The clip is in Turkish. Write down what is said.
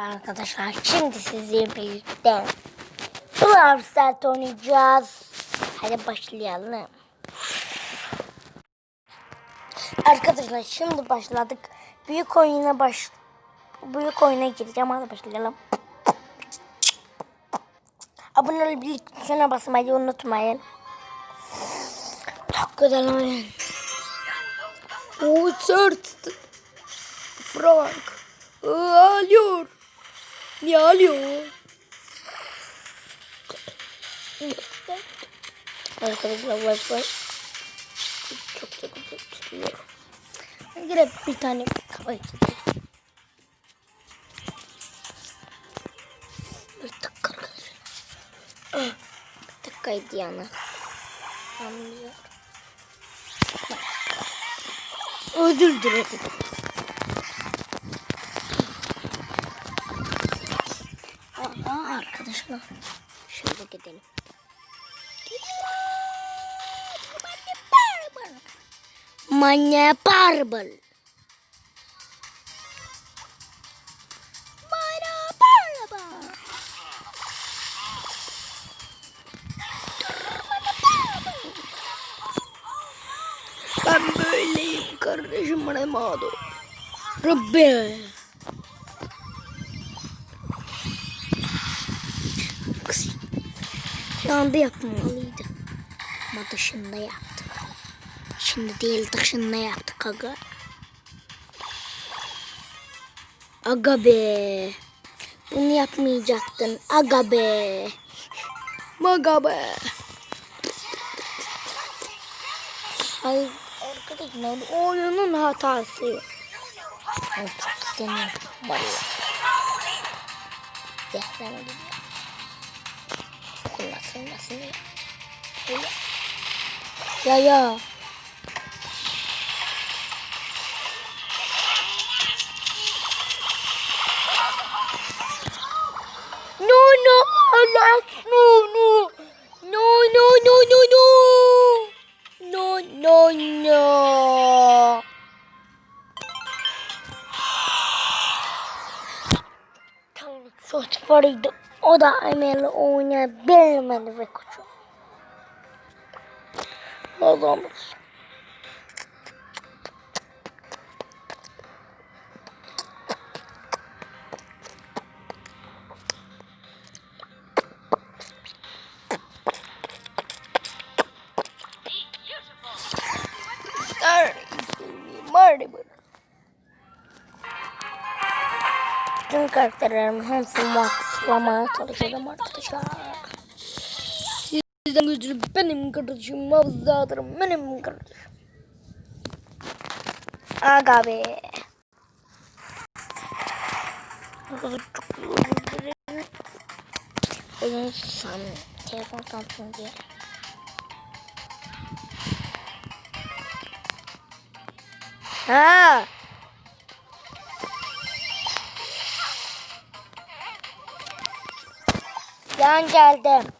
Arkadaşlar şimdi sizlerle birlikte Brawl Stars oynayacağız. Hadi başlayalım. Arkadaşlar şimdi başladık. Büyük oyuna gireceğim. Hadi başlayalım. Abone olup tuşuna basmayı unutmayın. Çok güzel oyun. Sert Frank alıyor. Ne alıyor? Arkadaşlar Wi-Fi çok güzel tutuyor. Girip bir tane kafayı tutuyor. Bir dakika arkadaşlar. Bir dakikaydı yani. Anlıyor. Özür dilerim. Arkadaşlar şöyle gidelim. Manya Barbel. Ben böyleyim kardeşim Remado. Rabbi. Yanında yapmalıydı. Ama dışında yaptı. Şimdi değil dışında yaptık aga. Aga be. Bunu yapmayacaktın. Aga be. Maga be. Ay arkadaşlar oyunun hatası. Ben çok istemiyorum. Zehran gibi. Nasıl ya. No, Alex, no. Çok farıydı. O da Emel'le oynayabilmedi ve küçük. Adamız. Tüm karakterlerimin hepsini maxlamaya çalışacağım arkadaşlar. Sizden güçlü benim kardeşim, mavzadırım benim kardeşim. Aga be. Çok özür dilerim. Bugün telefon Samsung diye. Ha. Ben geldim.